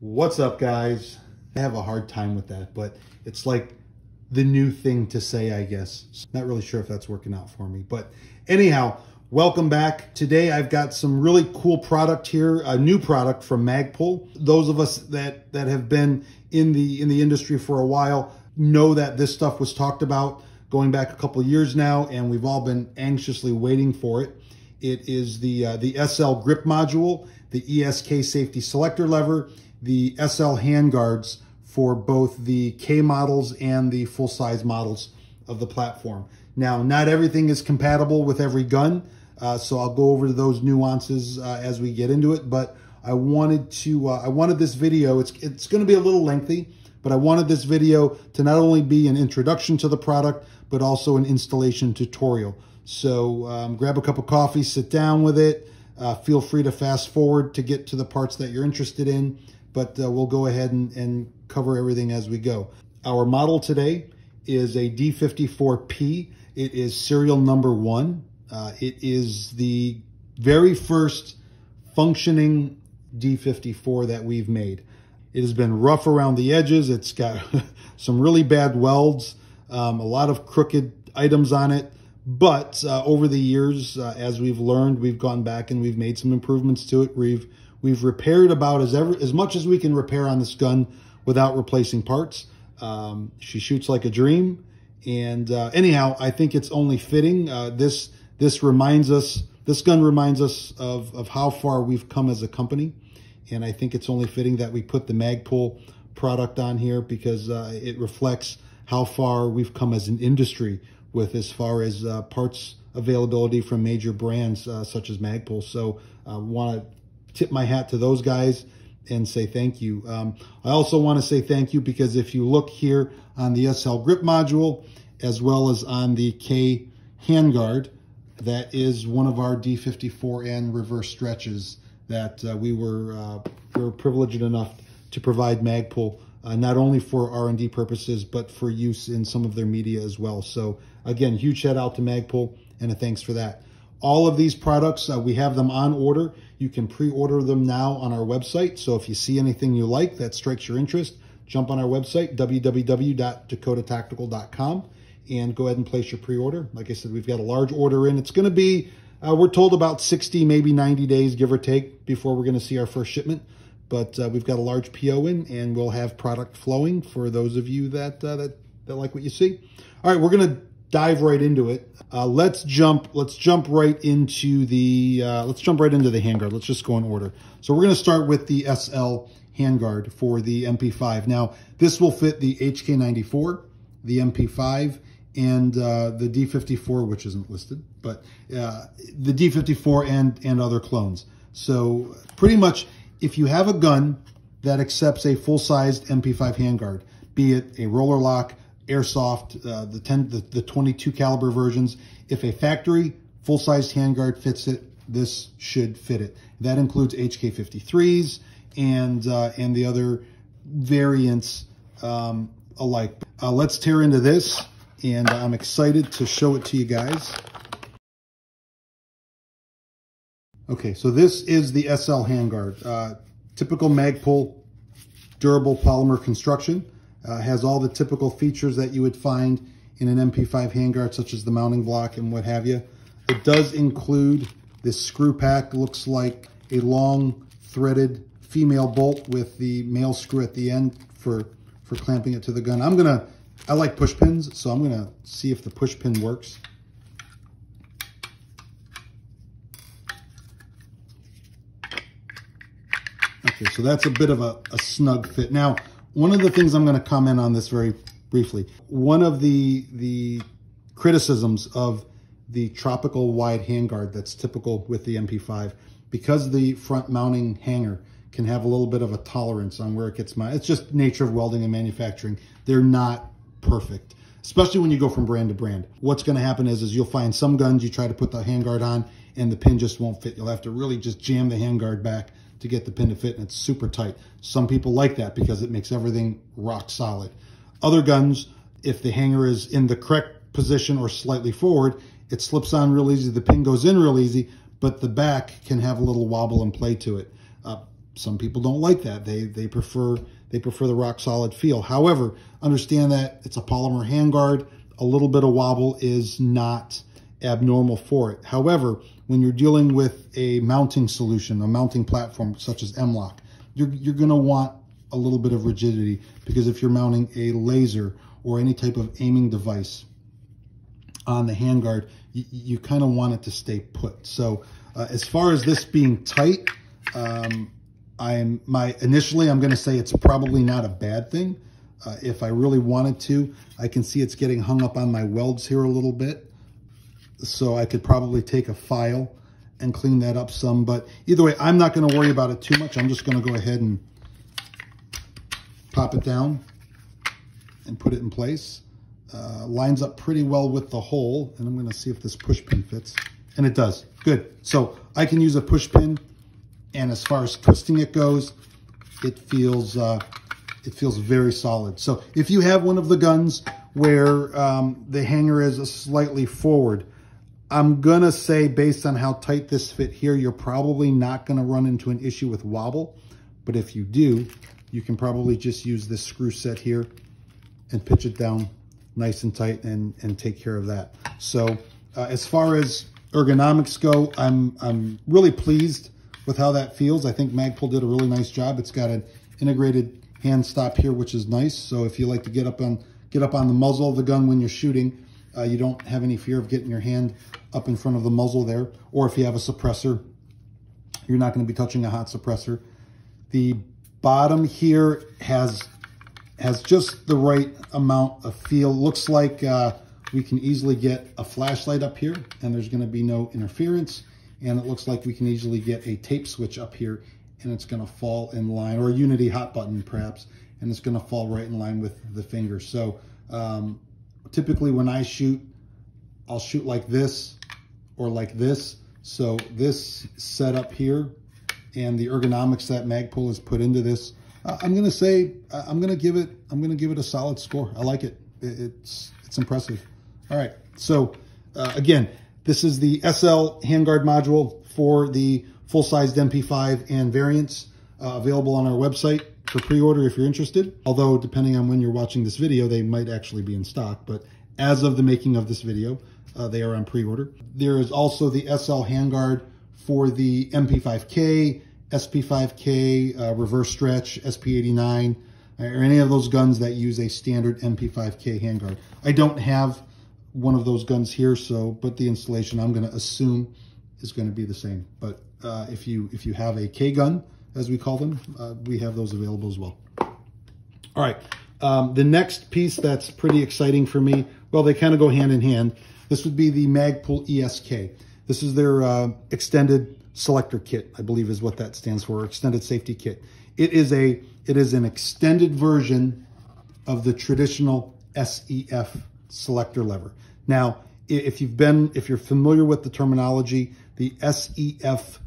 What's up, guys? I have a hard time with that, but it's like the new thing to say, I guess. Not really sure if that's working out for me, but anyhow, welcome back. Today I've got some really cool product here, a new product from Magpul. Those of us that have been in the industry for a while know that this stuff was talked about going back a couple years now, and we've all been anxiously waiting for it. It is the SL grip module, the ESK safety selector lever, the SL handguards for both the K models and the full-size models of the platform. Now, not everything is compatible with every gun, so I'll go over those nuances as we get into it. But I wanted this video. It's going to be a little lengthy, but I wanted this video to not only be an introduction to the product, but also an installation tutorial. So grab a cup of coffee, sit down with it. Feel free to fast forward to get to the parts that you're interested in, but we'll go ahead and cover everything as we go. Our model today is a D54P. It is serial number 1. It is the very first functioning D54 that we've made. It has been rough around the edges. It's got some really bad welds, a lot of crooked items on it. But over the years, as we've learned, we've gone back and we've made some improvements to it. We've repaired about as much as we can repair on this gun without replacing parts. She shoots like a dream. And anyhow, I think it's only fitting. This gun reminds us of how far we've come as a company. And I think it's only fitting that we put the Magpul product on here because it reflects how far we've come as an industry with as far as parts availability from major brands such as Magpul. So I want to tip my hat to those guys and say thank you. I also want to say thank you because if you look here on the SL grip module, as well as on the K handguard, that is one of our D54N reverse stretches that we were privileged enough to provide Magpul, not only for R&D purposes, but for use in some of their media as well. So again, huge shout out to Magpul and a thanks for that. All of these products, we have them on order. You can pre-order them now on our website. So if you see anything you like that strikes your interest, jump on our website, www.dakotatactical.com, and go ahead and place your pre-order. Like I said, we've got a large order in. It's going to be, we're told about 60, maybe 90 days, give or take, before we're going to see our first shipment. But we've got a large PO in, and we'll have product flowing for those of you that like what you see. All right, we're going to dive right into it. Let's jump right into the handguard. Let's just go in order. So we're going to start with the SL handguard for the MP5. Now, this will fit the HK94, the MP5, and the D54, which isn't listed, but the D54 and other clones. So pretty much, if you have a gun that accepts a full-sized MP5 handguard, be it a roller lock, airsoft, the 22 caliber versions, if a factory full-sized handguard fits it, this should fit it. That includes HK53s and the other variants alike. Let's tear into this, and I'm excited to show it to you guys. Okay, so this is the SL handguard. Typical Magpul durable polymer construction. Has all the typical features that you would find in an MP5 handguard, such as the mounting block and what have you. It does include this screw pack. Looks like a long threaded female bolt with the male screw at the end for clamping it to the gun. I like push pins, so I'm gonna see if the push pin works. Okay, so that's a bit of a snug fit. Now, one of the things I'm going to comment on this very briefly, one of the criticisms of the tropical wide handguard that's typical with the MP5, because the front mounting hanger can have a little bit of a tolerance on where it gets mounted. It's just nature of welding and manufacturing. They're not perfect, especially when you go from brand to brand. What's going to happen is you'll find some guns you try to put the handguard on and the pin just won't fit. You'll have to really just jam the handguard back to get the pin to fit, and it's super tight. Some people like that because it makes everything rock solid. Other guns, if the hanger is in the correct position or slightly forward, it slips on real easy, the pin goes in real easy, but the back can have a little wobble and play to it. some people don't like that. They prefer the rock solid feel. However, understand that it's a polymer handguard. A little bit of wobble is not abnormal for it. However, when you're dealing with a mounting solution, a mounting platform such as M-LOK, you're going to want a little bit of rigidity, because if you're mounting a laser or any type of aiming device on the handguard, you kind of want it to stay put. So as far as this being tight, initially I'm going to say it's probably not a bad thing. If I really wanted to, I can see it's getting hung up on my welds here a little bit. So I could probably take a file and clean that up some. But either way, I'm not going to worry about it too much. I'm just going to go ahead and pop it down and put it in place. Lines up pretty well with the hole. And I'm going to see if this push pin fits. And it does. Good. So I can use a push pin. And as far as twisting it goes, it feels very solid. So if you have one of the guns where the hanger is slightly forward, I'm going to say, based on how tight this fit here, you're probably not going to run into an issue with wobble. But if you do, you can probably just use this screw set here and pitch it down nice and tight and take care of that. So as far as ergonomics go, I'm really pleased with how that feels. I think Magpul did a really nice job. It's got an integrated hand stop here, which is nice. So if you like to get up on the muzzle of the gun when you're shooting, you don't have any fear of getting your hand up in front of the muzzle there. Or if you have a suppressor, you're not going to be touching a hot suppressor. The bottom here has just the right amount of feel. Looks like we can easily get a flashlight up here, and there's going to be no interference. And it looks like we can easily get a tape switch up here, and it's going to fall in line, or a unity hot button perhaps, and it's going to fall right in line with the finger. So typically when I shoot, I'll shoot like this or like this. So this setup here and the ergonomics that Magpul has put into this, I'm going to say I'm going to give it a solid score. I like it. It's impressive. All right. So again, this is the SL Handguard module for the full-sized MP5 and variants, available on our website for pre-order if you're interested. Although, depending on when you're watching this video, they might actually be in stock. But as of the making of this video, they are on pre-order. There is also the SL Handguard for the MP5K, SP5K, reverse stretch, SP89, or any of those guns that use a standard MP5K handguard. I don't have one of those guns here, but the installation I'm going to assume is going to be the same. But if you have a K gun, as we call them, we have those available as well. All right, the next piece that's pretty exciting for me, well, they kind of go hand in hand. This would be the Magpul ESK. This is their extended Selector Kit, I believe is what that stands for, extended safety kit. It is an extended version of the traditional SEF selector lever. Now, if you're familiar with the terminology, the SEF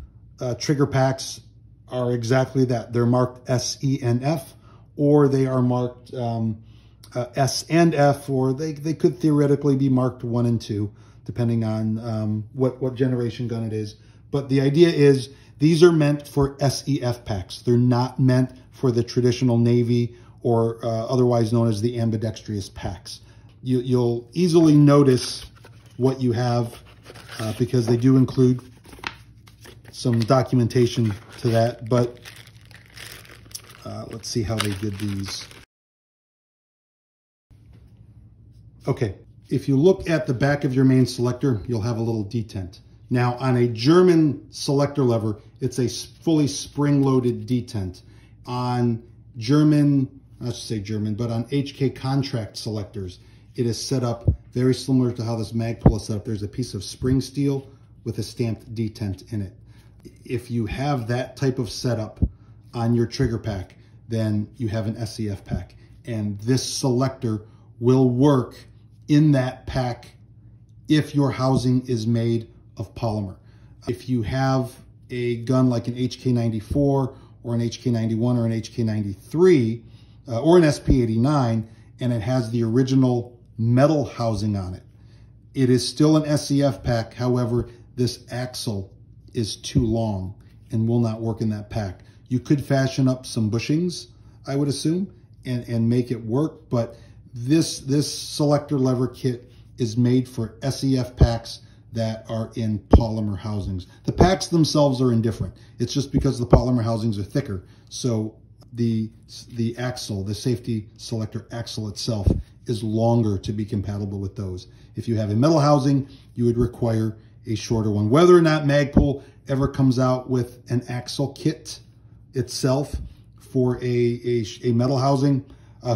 trigger packs are exactly that. They're marked SE and F, or they are marked S and F, or they could theoretically be marked 1 and 2, depending on what generation gun it is. But the idea is these are meant for SEF packs. They're not meant for the traditional Navy or otherwise known as the ambidextrous packs. You'll easily notice what you have because they do include some documentation to that. But let's see how they did these. Okay, if you look at the back of your main selector, you'll have a little detent. Now, on a German selector lever, it's a fully spring-loaded detent. On German, I should say German, but on HK contract selectors, it is set up very similar to how this Magpul is set up. There's a piece of spring steel with a stamped detent in it. If you have that type of setup on your trigger pack, then you have an SEF pack. And this selector will work in that pack if your housing is made of polymer. If you have a gun like an HK94 or an HK91 or an HK93 or an SP89 and it has the original metal housing on it, it is still an SEF pack. However, this axle is too long and will not work in that pack. You could fashion up some bushings, I would assume, and make it work, but this selector lever kit is made for SEF packs that are in polymer housings. The packs themselves are indifferent. It's just because the polymer housings are thicker. So the axle, the safety selector axle itself is longer to be compatible with those. If you have a metal housing, you would require a shorter one. Whether or not Magpul ever comes out with an axle kit itself for a metal housing,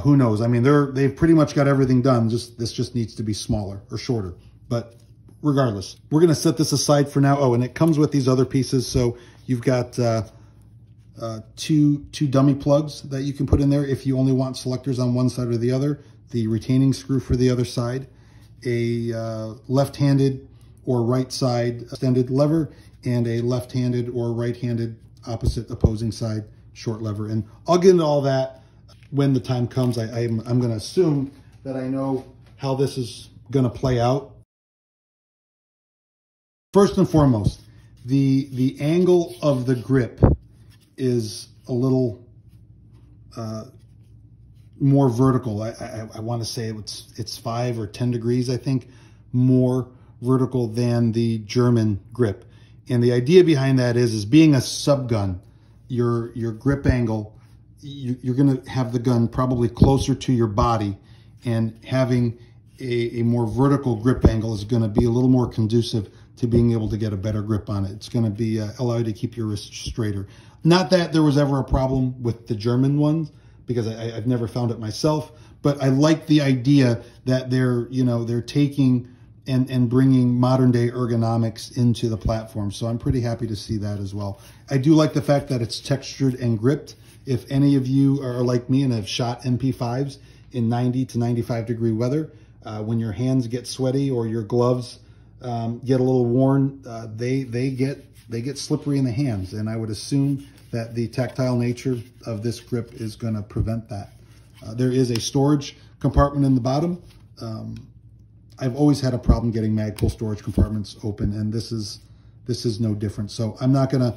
who knows? I mean, they've pretty much got everything done. This just needs to be smaller or shorter. But regardless, we're going to set this aside for now. Oh, and it comes with these other pieces. So you've got two dummy plugs that you can put in there if you only want selectors on one side or the other, the retaining screw for the other side, a left-handed or right side extended lever, and a left-handed or right-handed opposite opposing side short lever. And I'll get into all that when the time comes. I'm going to assume that I know how this is going to play out. First and foremost, the angle of the grip is a little more vertical. I want to say it's 5 or 10 degrees, I think, more vertical than the German grip. And the idea behind that is being a subgun, your grip angle, you're going to have the gun probably closer to your body, and having a more vertical grip angle is going to be a little more conducive to being able to get a better grip on it. It's going to be allow you to keep your wrist straighter. Not that there was ever a problem with the German ones, because I've never found it myself, but I like the idea that they're taking and bringing modern day ergonomics into the platform. So I'm pretty happy to see that as well. I do like the fact that it's textured and gripped. If any of you are like me and have shot MP5s in 90 to 95 degree weather, when your hands get sweaty or your gloves get a little worn, they get slippery in the hands. And I would assume that the tactile nature of this grip is going to prevent that. There is a storage compartment in the bottom. I've always had a problem getting Magpul storage compartments open, and this is no different. So I'm not gonna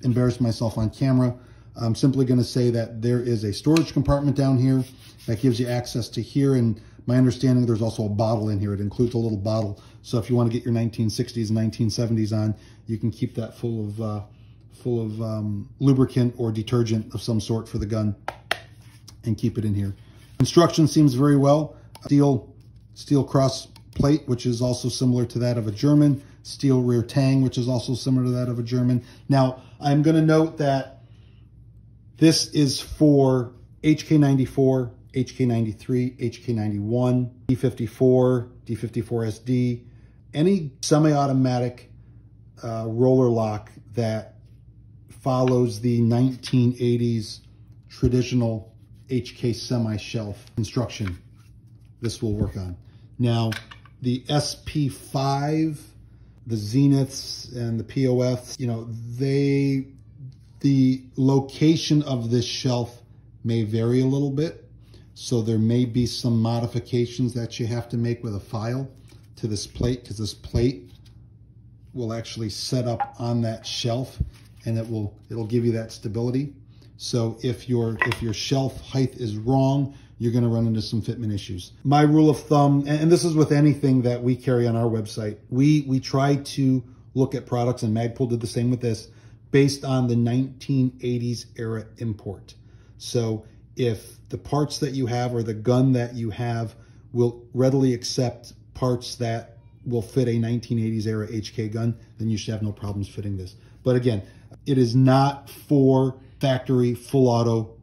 embarrass myself on camera. I'm simply gonna say that there is a storage compartment down here that gives you access to here, and my understanding there's also a bottle in here. It includes a little bottle. So if you want to get your 1960s and 1970s on, you can keep that full of lubricant or detergent of some sort for the gun and keep it in here. Construction seems very well. Steel cross plate, which is also similar to that of a German. Steel rear tang, which is also similar to that of a German. Now, I'm going to note that this is for HK94, HK93, HK91, D54, D54SD, any semi-automatic roller lock that follows the 1980s traditional HK semi-shelf construction. This will work on. Now, the SP5, the Zeniths, and the POFs, the location of this shelf may vary a little bit. So there may be some modifications that you have to make with a file to this plate, because this plate will actually set up on that shelf, and it'll give you that stability. So if your shelf height is wrong, you're going to run into some fitment issues. My rule of thumb, and this is with anything that we carry on our website, we try to look at products, and Magpul did the same with this, based on the 1980s era import. So if the parts that you have or the gun that you have will readily accept parts that will fit a 1980s era HK gun, then you should have no problems fitting this. But again, it is not for factory full auto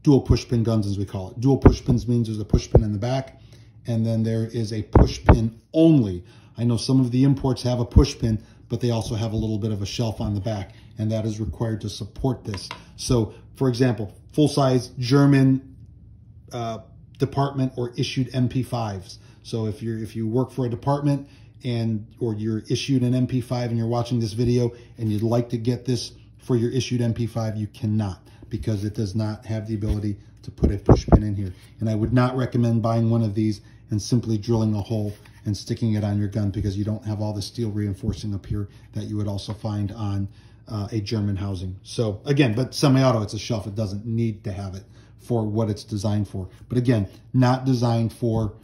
dual push pin guns, as we call it. Dual push pins means there's a push pin in the back, and then there is a push pin only. I know some of the imports have a push pin, but they also have a little bit of a shelf on the back, and that is required to support this. So, for example, full-size German department or issued MP5s. So if you work for a department or you're issued an MP5 and you're watching this video and you'd like to get this for your issued MP5, you cannot, because it does not have the ability to put a push pin in here. And I would not recommend buying one of these and simply drilling a hole and sticking it on your gun, because you don't have all the steel reinforcing up here that you would also find on a German housing. So again, but semi-auto, it's a shelf. It doesn't need to have it for what it's designed for. But again, not designed for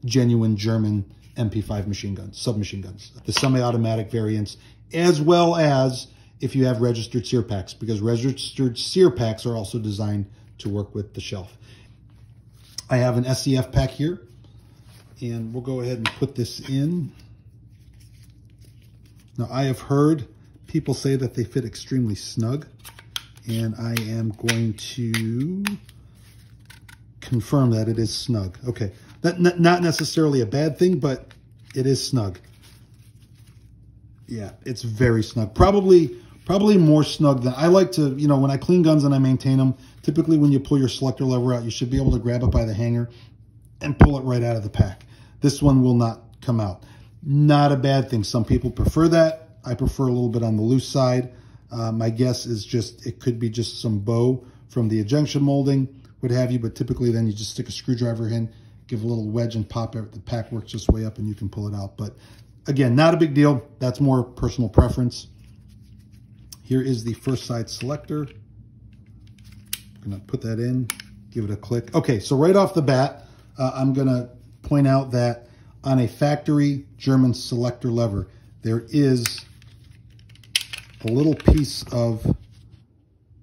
genuine German MP5 machine guns, submachine guns, the semi-automatic variants, as well as if you have registered sear packs, because registered sear packs are also designed to work with the shelf. I have an SEF pack here, and we'll go ahead and put this in. Now, I have heard people say that they fit extremely snug, and I am going to confirm that it is snug. Okay, that not necessarily a bad thing, but it is snug. Yeah, it's very snug. Probably more snug than I like to, you know, when I clean guns and I maintain them, typically when you pull your selector lever out, you should be able to grab it by the hanger and pull it right out of the pack. This one will not come out. Not a bad thing. Some people prefer that. I prefer a little bit on the loose side. My guess is just, it could be just some bow from the ejection molding, what have you, but typically then you just stick a screwdriver in, give a little wedge and pop it. The pack works just way up and you can pull it out. But again, not a big deal. That's more personal preference. Here is the first side selector. I'm gonna put that in, give it a click. Okay, so right off the bat, I'm gonna point out that on a factory German selector lever, there is a little piece of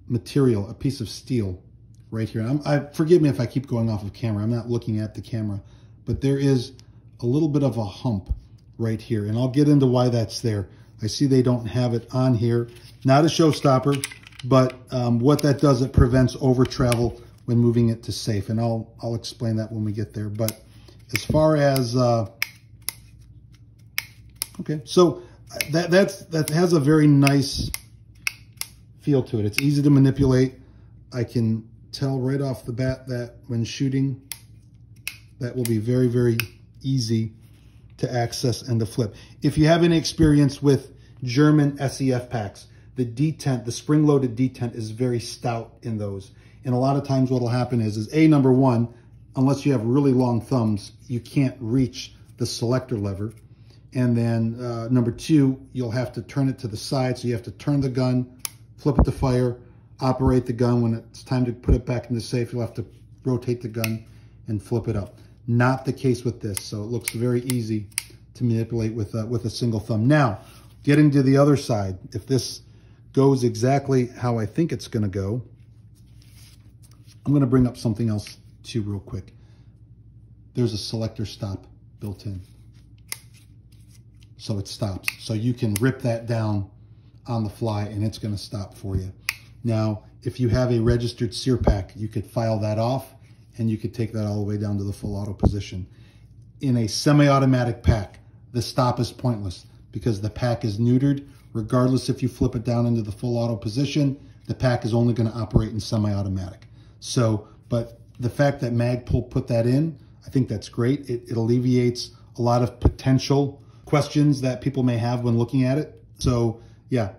material, a piece of steel right here. Forgive me if I keep going off of camera. I'm not looking at the camera, but there is a little bit of a hump right here, and I'll get into why that's there. I see they don't have it on here. Not a showstopper, but what that does, it prevents over travel when moving it to safe, and I'll explain that when we get there. But as far as okay, so that has a very nice feel to it. It's easy to manipulate. I can tell right off the bat that when shooting, that will be very, very easy to access and to flip. If you have any experience with German SEF packs, the detent, the spring-loaded detent is very stout in those. And a lot of times what will happen is number one, unless you have really long thumbs, you can't reach the selector lever. And then number two, you'll have to turn it to the side. So you have to turn the gun, flip it to fire, operate the gun. When it's time to put it back in the safe, you'll have to rotate the gun and flip it up. Not the case with this. So it looks very easy to manipulate with a single thumb. Now, getting to the other side, if this goes exactly how I think it's going to go, I'm going to bring up something else too real quick. There's a selector stop built in. So it stops. So you can rip that down on the fly and it's going to stop for you. Now, if you have a registered sear pack, you could file that off and you could take that all the way down to the full auto position. In a semi-automatic pack, the stop is pointless because the pack is neutered. Regardless if you flip it down into the full auto position, the pack is only going to operate in semi-automatic. So, but the fact that Magpul put that in, I think that's great. It alleviates a lot of potential questions that people may have when looking at it. So yeah,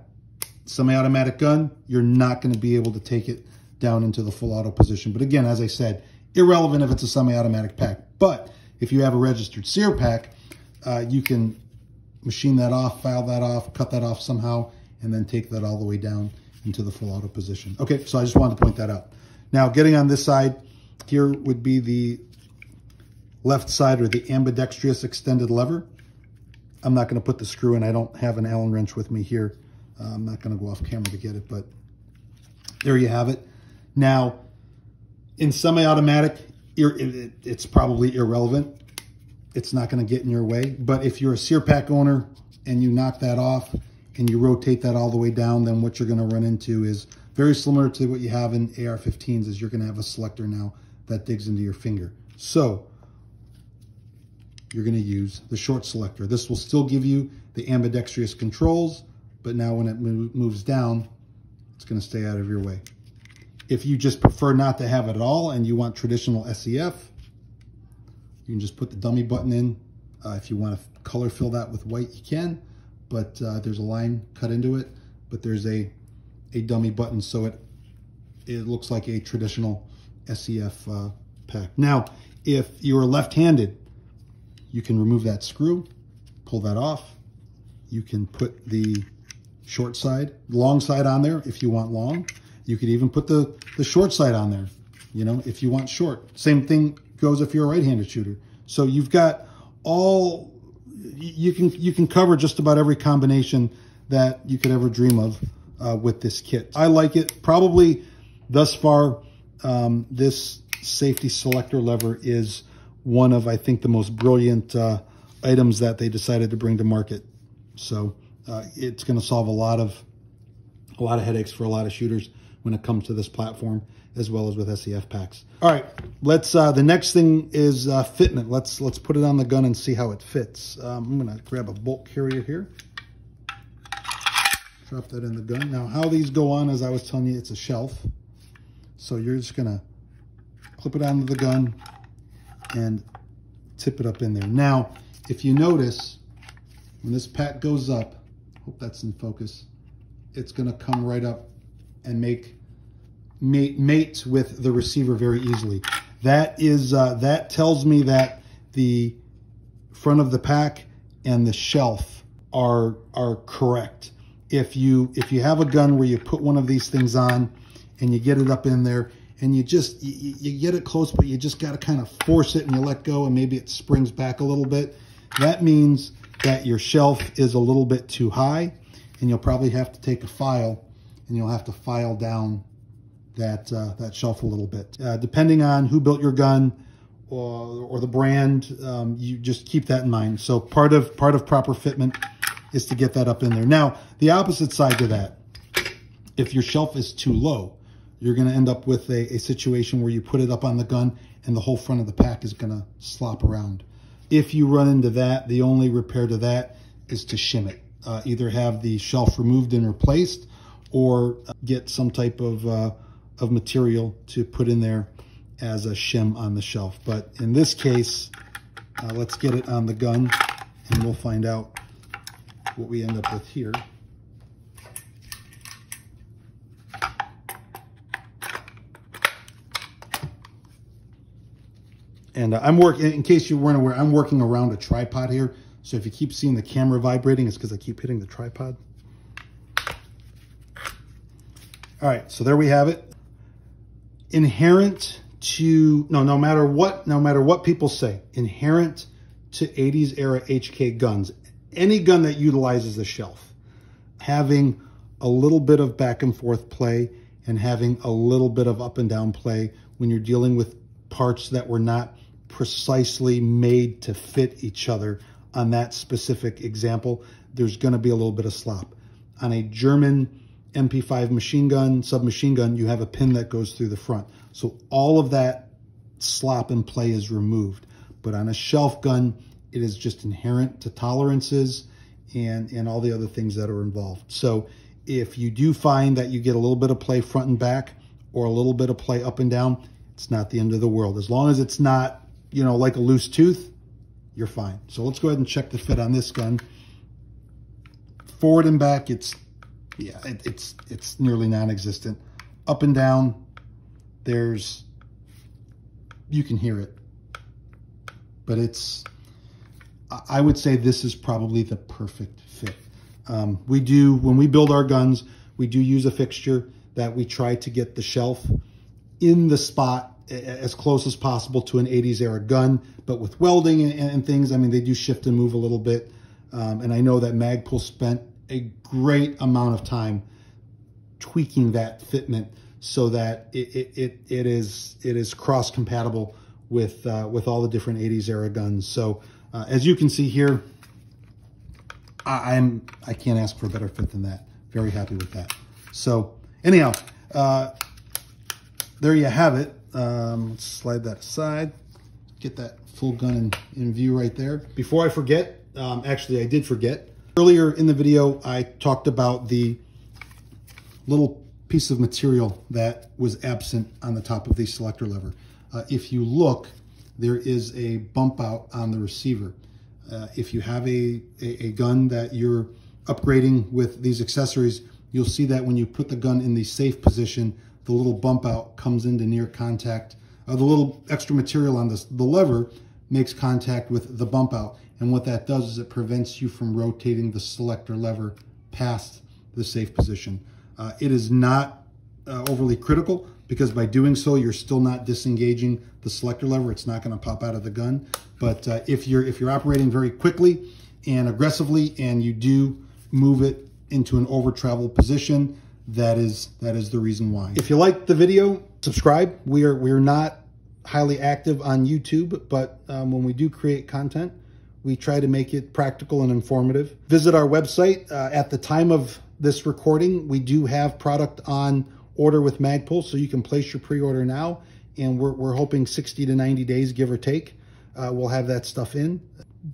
semi-automatic gun, you're not going to be able to take it down into the full auto position. But again, as I said, irrelevant if it's a semi-automatic pack. But if you have a registered sear pack, you can machine that off, file that off, cut that off somehow, and then take that all the way down into the full auto position. Okay, so I just wanted to point that out. Now, getting on this side, here would be the left side or the ambidextrous extended lever. I'm not going to put the screw in. I don't have an Allen wrench with me here. I'm not going to go off camera to get it, but there you have it. Now, in semi-automatic, it's probably irrelevant. It's not going to get in your way. But if you're a sear pack owner and you knock that off and you rotate that all the way down, then what you're going to run into is very similar to what you have in AR-15s, is you're going to have a selector now that digs into your finger. So you're going to use the short selector. This will still give you the ambidextrous controls, but now when it moves down, it's going to stay out of your way. If you just prefer not to have it at all and you want traditional SEF, you can just put the dummy button in. If you want to color fill that with white, you can, but there's a line cut into it, but there's a dummy button, so it looks like a traditional SEF pack. Now, if you're left-handed, you can remove that screw, pull that off. You can put the short side, long side on there if you want long. You could even put the short side on there, you know, if you want short. Same thing goes if you're a right-handed shooter. So you've got all, you can cover just about every combination that you could ever dream of with this kit. I like it. Probably thus far, this safety selector lever is one of, I think, the most brilliant items that they decided to bring to market. So it's going to solve a lot of headaches for a lot of shooters when it comes to this platform, as well as with SEF packs. All right, let's. The next thing is fitment. Let's put it on the gun and see how it fits. I'm going to grab a bolt carrier here. Drop that in the gun. Now, how these go on, as I was telling you, it's a shelf. So you're just going to clip it onto the gun and tip it up in there. Now, if you notice, when this pack goes up, hope that's in focus, it's going to come right up and mate with the receiver very easily. That is that tells me that the front of the pack and the shelf are correct. If you have a gun where you put one of these things on and you get it up in there and you get it close, but you just got to kind of force it and you let go and maybe it springs back a little bit, that means that your shelf is a little bit too high, and you'll probably have to take a file and you'll have to file down that shelf a little bit. Depending on who built your gun or the brand, you just keep that in mind. So part of proper fitment is to get that up in there. Now, the opposite side to that, if your shelf is too low, you're going to end up with a situation where you put it up on the gun and the whole front of the pack is going to slop around. If you run into that, the only repair to that is to shim it. Either have the shelf removed and replaced, or get some type of material to put in there as a shim on the shelf. But in this case, let's get it on the gun and we'll find out what we end up with here. And I'm working, in case you weren't aware, I'm working around a tripod here. So if you keep seeing the camera vibrating, it's because I keep hitting the tripod. All right, so there we have it. Inherent to, no matter what people say, inherent to 80s era HK guns, any gun that utilizes the shelf, having a little bit of back and forth play and having a little bit of up and down play when you're dealing with parts that were not precisely made to fit each other on that specific example, there's going to be a little bit of slop. On a German MP5 machine gun, submachine gun, you have a pin that goes through the front. So all of that slop and play is removed. But on a shelf gun, it is just inherent to tolerances and all the other things that are involved. So if you do find that you get a little bit of play front and back or a little bit of play up and down, it's not the end of the world. As long as it's not, you know, like a loose tooth, you're fine. So let's go ahead and check the fit on this gun. Forward and back, it's nearly non-existent. Up and down, you can hear it. But I would say this is probably the perfect fit. When we build our guns, we do use a fixture that we try to get the shelf in the spot as close as possible to an 80s era gun, but with welding and things, I mean, they do shift and move a little bit. And I know that Magpul spent a great amount of time tweaking that fitment so that it is cross compatible with all the different 80s era guns. So as you can see here, I can't ask for a better fit than that. Very happy with that. So anyhow, there you have it. Let's slide that aside. Get that full gun in view right there. Before I forget, actually I did forget. Earlier in the video, I talked about the little piece of material that was absent on the top of the selector lever. If you look, there is a bump out on the receiver. If you have a gun that you're upgrading with these accessories, you'll see that when you put the gun in the safe position, the little bump out comes into near contact. The little extra material on the lever makes contact with the bump out. And what that does is it prevents you from rotating the selector lever past the safe position. It is not overly critical, because by doing so, you're still not disengaging the selector lever. It's not going to pop out of the gun. But if you're operating very quickly and aggressively, and you do move it into an over travel position, that is the reason why. If you liked the video, subscribe. We're not highly active on YouTube, but when we do create content, we try to make it practical and informative. Visit our website. At the time of this recording, we do have product on order with Magpul, so you can place your pre-order now, and we're hoping 60 to 90 days, give or take, we'll have that stuff in.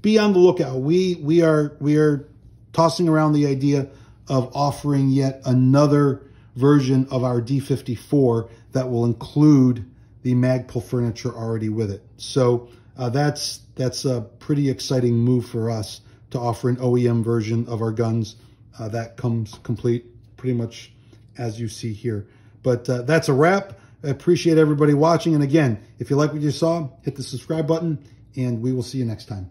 Be on the lookout. We are tossing around the idea of offering yet another version of our D54 that will include the Magpul furniture already with it. So that's a pretty exciting move for us to offer an OEM version of our guns that comes complete pretty much as you see here. But that's a wrap. I appreciate everybody watching. And again, if you like what you saw, hit the subscribe button, and we will see you next time.